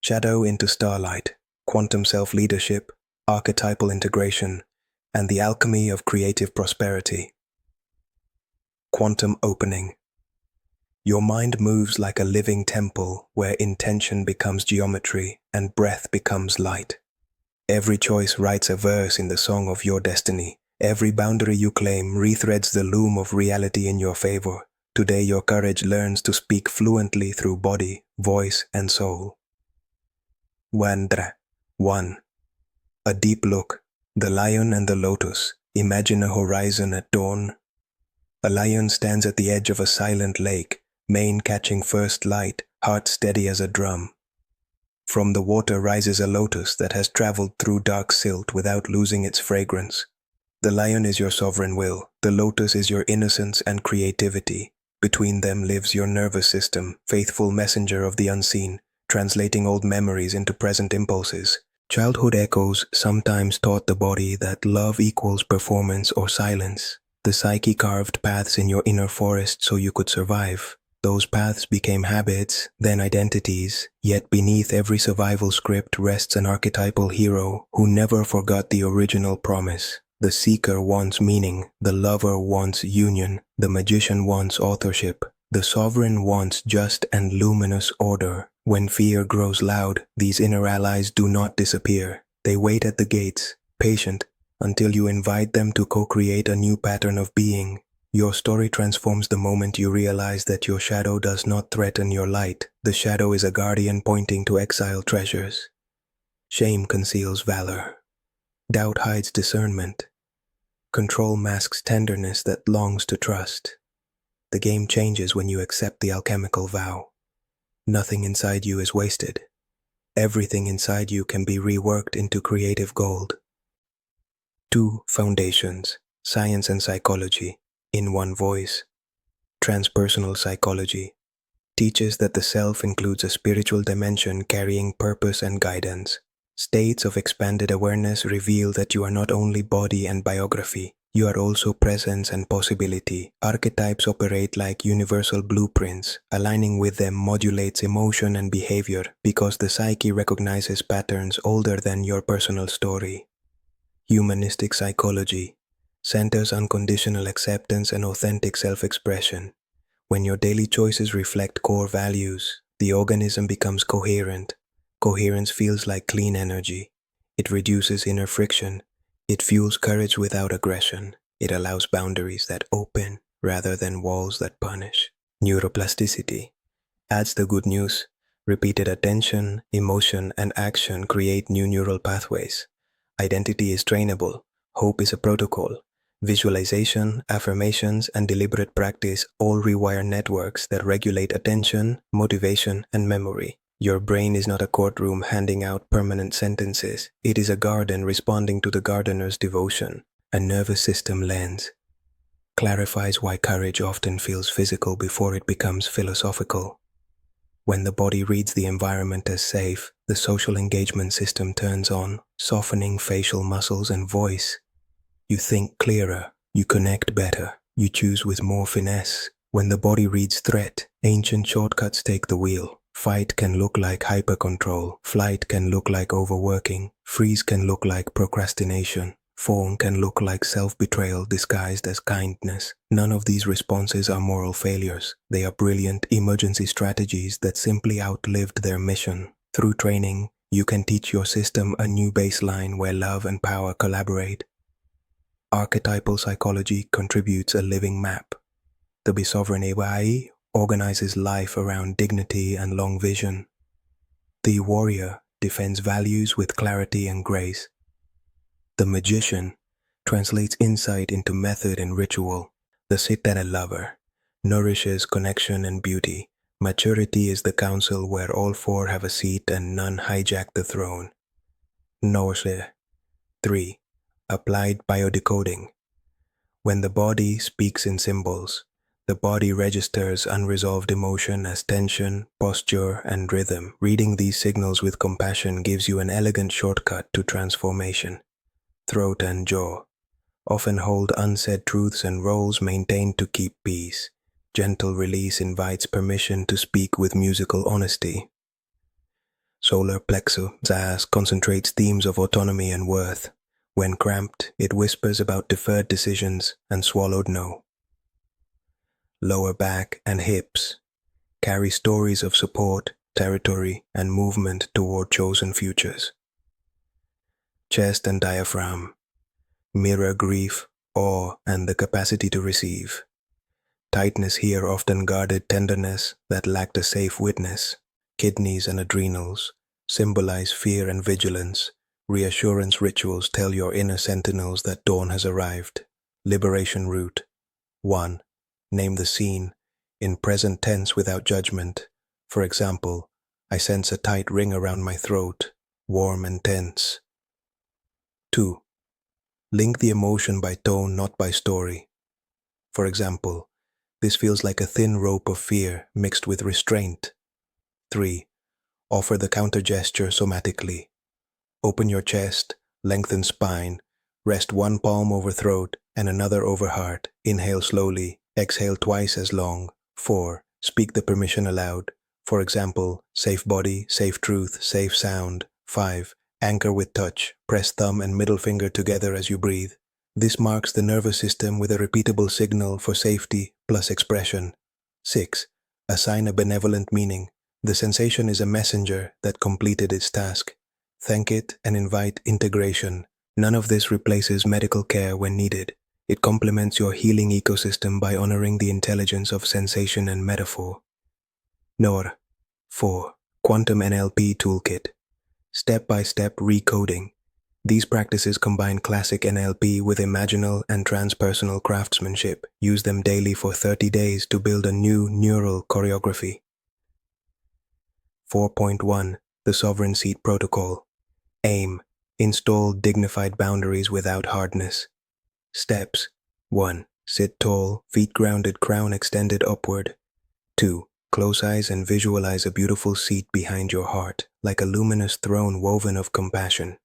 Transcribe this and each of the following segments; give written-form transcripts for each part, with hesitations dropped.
shadow into starlight, quantum self-leadership, archetypal integration, and the alchemy of creative prosperity. Quantum opening. Your mind moves like a living temple where intention becomes geometry and breath becomes light. Every choice writes a verse in the song of your destiny. Every boundary you claim rethreads the loom of reality in your favor. Today your courage learns to speak fluently through body, voice, and soul. Wandra. 1. A deep look. The lion and the lotus. Imagine a horizon at dawn. A lion stands at the edge of a silent lake, mane catching first light, heart steady as a drum. From the water rises a lotus that has traveled through dark silt without losing its fragrance. The lion is your sovereign will, the lotus is your innocence and creativity. Between them lives your nervous system, faithful messenger of the unseen, translating old memories into present impulses. Childhood echoes sometimes taught the body that love equals performance or silence. The psyche carved paths in your inner forest so you could survive. Those paths became habits, then identities, yet beneath every survival script rests an archetypal hero who never forgot the original promise. The seeker wants meaning, the lover wants union, the magician wants authorship, the sovereign wants just and luminous order. When fear grows loud, these inner allies do not disappear. They wait at the gates, patient, until you invite them to co-create a new pattern of being. Your story transforms the moment you realize that your shadow does not threaten your light. The shadow is a guardian pointing to exiled treasures. Shame conceals valor. Doubt hides discernment. Control masks tenderness that longs to trust. The game changes when you accept the alchemical vow. Nothing inside you is wasted. Everything inside you can be reworked into creative gold. 2 foundations, science and psychology, in one voice. Transpersonal psychology teaches that the self includes a spiritual dimension carrying purpose and guidance. States of expanded awareness reveal that you are not only body and biography, you are also presence and possibility. Archetypes operate like universal blueprints. Aligning with them modulates emotion and behavior because the psyche recognizes patterns older than your personal story. Humanistic psychology centers unconditional acceptance and authentic self-expression. When your daily choices reflect core values, the organism becomes coherent. Coherence feels like clean energy. It reduces inner friction. It fuels courage without aggression. It allows boundaries that open rather than walls that punish. Neuroplasticity adds the good news. Repeated attention, emotion, and action create new neural pathways. Identity is trainable. Hope is a protocol. Visualization, affirmations, and deliberate practice all rewire networks that regulate attention, motivation, and memory. Your brain is not a courtroom handing out permanent sentences. It is a garden responding to the gardener's devotion. A nervous system lens clarifies why courage often feels physical before it becomes philosophical. When the body reads the environment as safe, the social engagement system turns on, softening facial muscles and voice. You think clearer, you connect better, you choose with more finesse. When the body reads threat, ancient shortcuts take the wheel. Fight can look like hyper-control, flight can look like overworking, freeze can look like procrastination, fawn can look like self-betrayal disguised as kindness. None of these responses are moral failures. They are brilliant emergency strategies that simply outlived their mission. Through training, you can teach your system a new baseline where love and power collaborate. Archetypal psychology contributes a living map. The Bisovereign Ebai organizes life around dignity and long vision. The warrior defends values with clarity and grace. The magician translates insight into method and ritual. The Sitara lover nourishes connection and beauty. Maturity is the council where all four have a seat and none hijack the throne. Norse 3. Applied biodecoding. When the body speaks in symbols, the body registers unresolved emotion as tension, posture, and rhythm. Reading these signals with compassion gives you an elegant shortcut to transformation. Throat and jaw often hold unsaid truths and roles maintained to keep peace. Gentle release invites permission to speak with musical honesty. Solar plexus concentrates themes of autonomy and worth. When cramped, it whispers about deferred decisions and swallowed no. Lower back and hips carry stories of support, territory, and movement toward chosen futures. Chest and diaphragm mirror grief, awe, and the capacity to receive. Tightness here often guarded tenderness that lacked a safe witness. Kidneys and adrenals symbolize fear and vigilance. Reassurance rituals tell your inner sentinels that dawn has arrived. Liberation route. 1. Name the scene in present tense without judgment. For example, I sense a tight ring around my throat, warm and tense. 2. Link the emotion by tone, not by story. For example, this feels like a thin rope of fear mixed with restraint. 3. Offer the counter gesture somatically. Open your chest, lengthen spine, rest one palm over throat and another over heart. Inhale slowly, exhale twice as long. 4. Speak the permission aloud. For example, safe body, safe truth, safe sound. 5. Anchor with touch. Press thumb and middle finger together as you breathe. This marks the nervous system with a repeatable signal for safety plus expression. 6. Assign a benevolent meaning. The sensation is a messenger that completed its task. Thank it and invite integration. None of this replaces medical care when needed. It complements your healing ecosystem by honoring the intelligence of sensation and metaphor. NOR. 4. Quantum NLP Toolkit. Step-by-step recoding. These practices combine classic NLP with imaginal and transpersonal craftsmanship. Use them daily for 30 days to build a new neural choreography. 4.1. The Sovereign Seat Protocol. Aim. Install dignified boundaries without hardness. Steps. 1. Sit tall, feet grounded, crown extended upward. 2. Close eyes and visualize a beautiful seat behind your heart, like a luminous throne woven of compassion.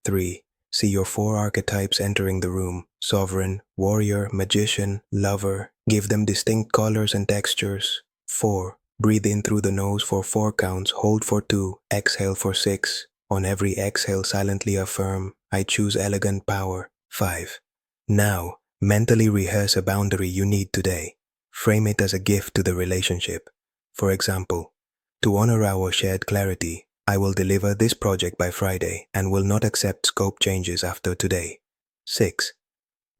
3. See your 4 archetypes entering the room: sovereign, warrior, magician, lover. Give them distinct colors and textures. 4. Breathe in through the nose for 4 counts, hold for 2, exhale for 6. On every exhale, silently affirm, I choose elegant power. 5. Now, mentally rehearse a boundary you need today. Frame it as a gift to the relationship. For example, to honor our shared clarity, I will deliver this project by Friday and will not accept scope changes after today. 6.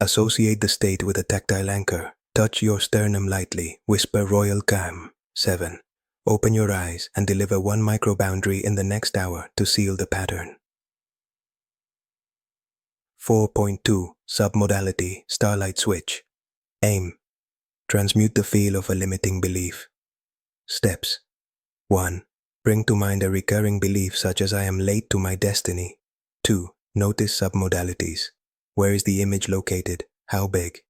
Associate the state with a tactile anchor. Touch your sternum lightly, whisper royal calm. 7. Open your eyes and deliver 1 micro-boundary in the next hour to seal the pattern. 4.2. Submodality, Starlight Switch. Aim. Transmute the feel of a limiting belief. Steps. 1. Bring to mind a recurring belief such as I am late to my destiny. 2. Notice submodalities. Where is the image located? How big?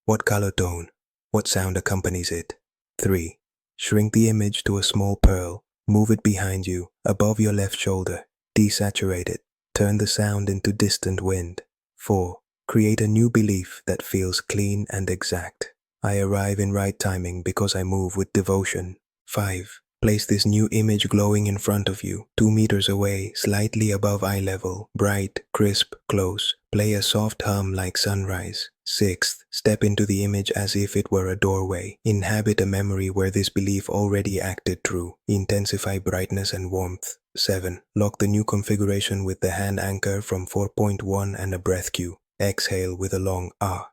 What color tone? What sound accompanies it? 3. Shrink the image to a small pearl. Move it behind you, above your left shoulder. Desaturate it. Turn the sound into distant wind. 4. Create a new belief that feels clean and exact. I arrive in right timing because I move with devotion. 5. Place this new image glowing in front of you, 2 meters away, slightly above eye level, bright, crisp, close. Play a soft hum like sunrise. 6. Step into the image as if it were a doorway. Inhabit a memory where this belief already acted true. Intensify brightness and warmth. 7. Lock the new configuration with the hand anchor from 4.1 and a breath cue. Exhale with a long ah.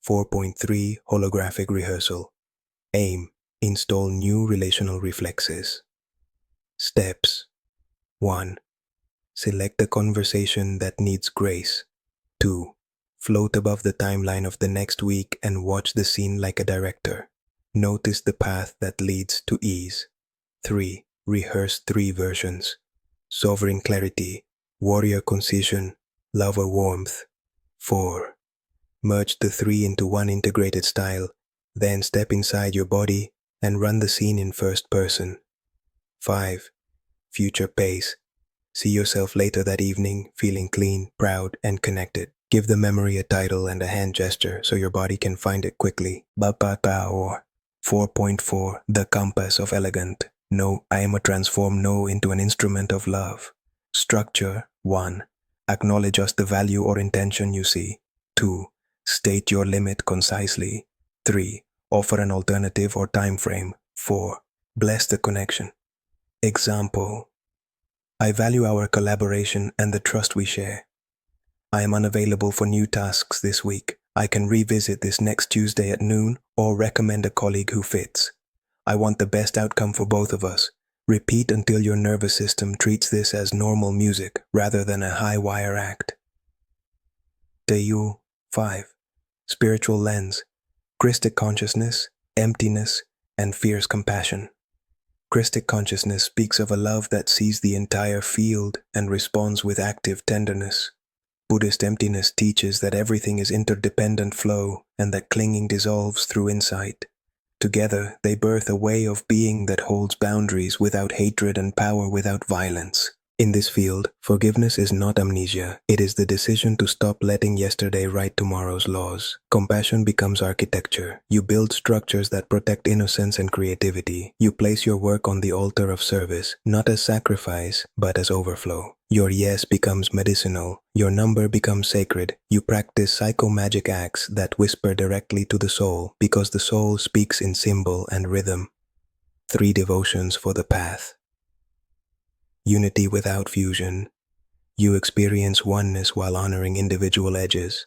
4.3. Holographic rehearsal. Aim. Install new relational reflexes. Steps. 1. Select a conversation that needs grace. 2. Float above the timeline of the next week and watch the scene like a director. Notice the path that leads to ease. 3. Rehearse 3 versions. Sovereign clarity, warrior concision, lover warmth. 4. Merge the 3 into one integrated style, then step inside your body and run the scene in first person. 5. Future pace. See yourself later that evening, feeling clean, proud, and connected. Give the memory a title and a hand gesture so your body can find it quickly. 4.4. The Compass of Elegant. No, I am a transform no into an instrument of love. Structure 1. Acknowledge just the value or intention you see. 2. State your limit concisely. 3. Offer an alternative or time frame. 4. Bless the connection. Example: I value our collaboration and the trust we share. I am unavailable for new tasks this week. I can revisit this next Tuesday at noon or recommend a colleague who fits. I want the best outcome for both of us. Repeat until your nervous system treats this as normal music rather than a high wire act. Dayu 5. Spiritual lens, Christic consciousness, emptiness, and fierce compassion. Christic consciousness speaks of a love that sees the entire field and responds with active tenderness. Buddhist emptiness teaches that everything is interdependent flow and that clinging dissolves through insight. Together, they birth a way of being that holds boundaries without hatred and power without violence. In this field, forgiveness is not amnesia. It is the decision to stop letting yesterday write tomorrow's laws. Compassion becomes architecture. You build structures that protect innocence and creativity. You place your work on the altar of service, not as sacrifice, but as overflow. Your yes becomes medicinal. Your number becomes sacred. You practice psychomagic acts that whisper directly to the soul because the soul speaks in symbol and rhythm. 3 devotions for the path. Unity without fusion. You experience oneness while honoring individual edges.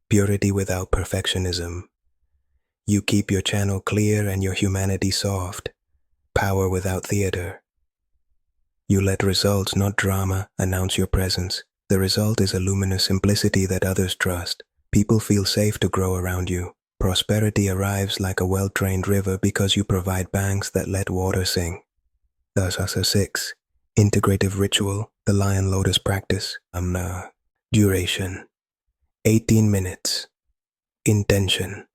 Purity without perfectionism. You keep your channel clear and your humanity soft. Power without theater. You let results, not drama, announce your presence. The result is a luminous simplicity that others trust. People feel safe to grow around you. Prosperity arrives like a well-trained river because you provide banks that let water sing. Thus, Asa 6. Integrative ritual, the lion lotus practice. Duration 18 minutes. Intention: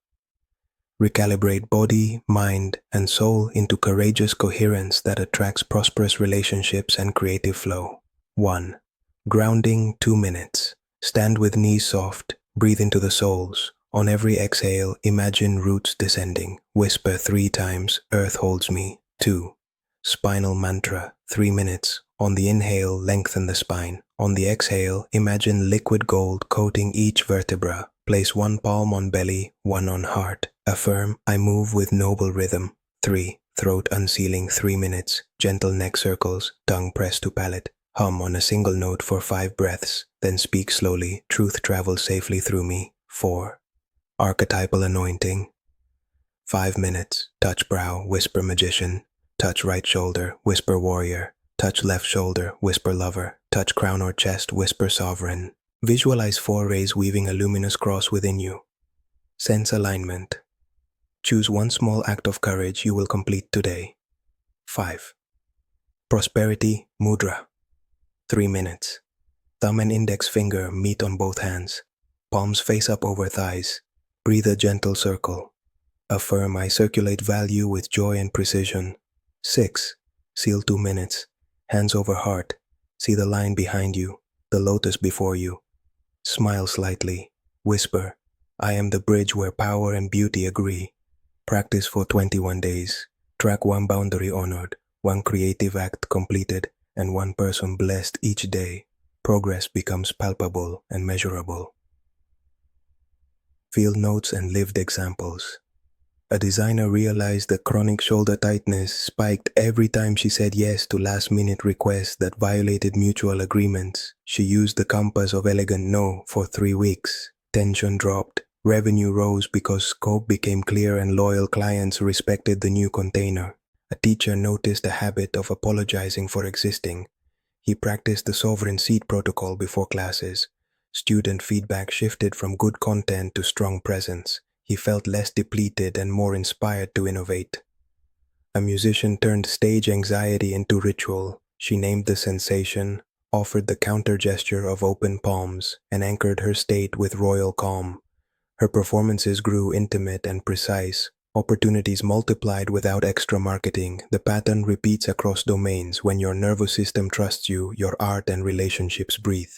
recalibrate body, mind, and soul into courageous coherence that attracts prosperous relationships and creative flow. 1. Grounding 2 minutes. Stand with knees soft, breathe into the soles. On every exhale, imagine roots descending. Whisper 3 times, earth holds me. 2. Spinal mantra, 3 minutes. On the inhale, lengthen the spine. On the exhale, imagine liquid gold coating each vertebra. Place 1 palm on belly, 1 on heart. Affirm, I move with noble rhythm. 3. Throat unsealing 3 minutes. Gentle neck circles, tongue pressed to palate. Hum on a single note for 5 breaths. Then speak slowly, truth travels safely through me. 4. Archetypal anointing. 5 minutes. Touch brow, whisper magician. Touch right shoulder, whisper warrior. Touch left shoulder, whisper lover. Touch crown or chest, whisper sovereign. Visualize 4 rays weaving a luminous cross within you. Sense alignment. Choose 1 small act of courage you will complete today. 5. Prosperity mudra. 3 minutes. Thumb and index finger meet on both hands. Palms face up over thighs. Breathe a gentle circle. Affirm, I circulate value with joy and precision. 6. Seal 2 minutes. Hands over heart. See the line behind you, the lotus before you. Smile slightly. Whisper, I am the bridge where power and beauty agree. Practice for 21 days. Track 1 boundary honored, 1 creative act completed, and 1 person blessed each day. Progress becomes palpable and measurable. Field notes and lived examples. A designer realized that chronic shoulder tightness spiked every time she said yes to last-minute requests that violated mutual agreements. She used the compass of elegant no for 3 weeks. Tension dropped. Revenue rose because scope became clear and loyal clients respected the new container. A teacher noticed a habit of apologizing for existing. He practiced the sovereign seat protocol before classes. Student feedback shifted from good content to strong presence. He felt less depleted and more inspired to innovate. A musician turned stage anxiety into ritual. She named the sensation, offered the counter gesture of open palms, and anchored her state with royal calm. Her performances grew intimate and precise. Opportunities multiplied without extra marketing. The pattern repeats across domains. When your nervous system trusts you, your art and relationships breathe.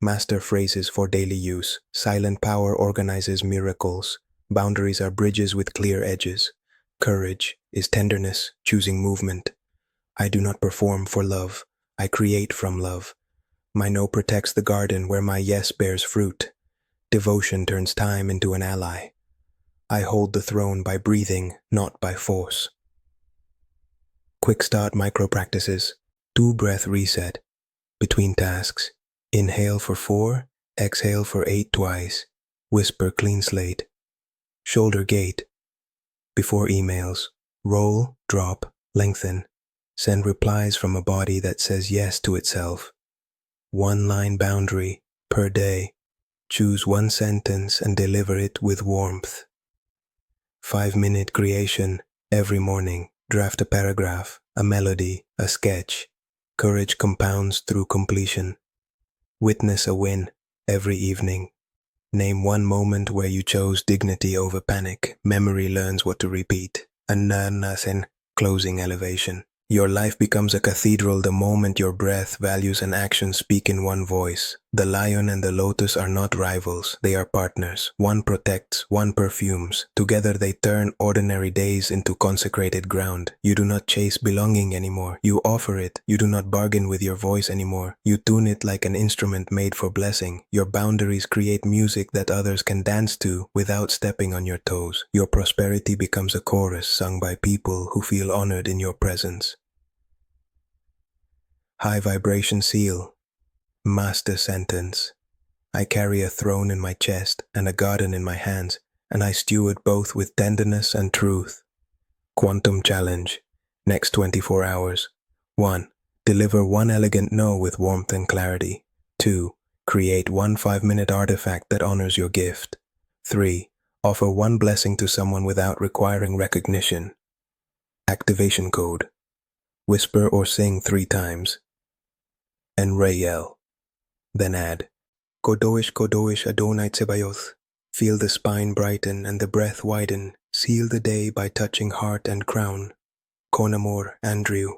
Master phrases for daily use. Silent power organizes miracles. Boundaries are bridges with clear edges. Courage. is tenderness, choosing movement. I do not perform for love. I create from love. My no protects the garden where my yes bears fruit. Devotion turns time into an ally. I hold the throne by breathing, not by force. Quick start micro practices. 2 breath reset. Between tasks. Inhale for 4, exhale for 8 twice. Whisper clean slate. Shoulder gate. Before emails. Roll, drop, lengthen. Send replies from a body that says yes to itself. 1 line boundary per day. Choose 1 sentence and deliver it with warmth. 5-minute creation every morning. Draft a paragraph, a melody, a sketch. Courage compounds through completion. Witness a win every evening. Name 1 moment where you chose dignity over panic. Memory learns what to repeat. Ananasen, closing elevation. Your life becomes a cathedral the moment your breath, values, and actions speak in one voice. The lion and the lotus are not rivals, they are partners. One protects, one perfumes. Together they turn ordinary days into consecrated ground. You do not chase belonging anymore. You offer it. You do not bargain with your voice anymore. You tune it like an instrument made for blessing. Your boundaries create music that others can dance to without stepping on your toes. Your prosperity becomes a chorus sung by people who feel honored in your presence. High vibration seal. Master sentence. I carry a throne in my chest and a garden in my hands, and I steward both with tenderness and truth. Quantum challenge. Next 24 hours. 1. Deliver 1 elegant no with warmth and clarity. 2. Create 1 5-minute artifact that honors your gift. 3. Offer 1 blessing to someone without requiring recognition. Activation code. Whisper or sing 3 times. Enrayel. Then add, Kodosh Adonai Tsebayoth. Feel the spine brighten and the breath widen. Seal the day by touching heart and crown. Konamor, Andrew.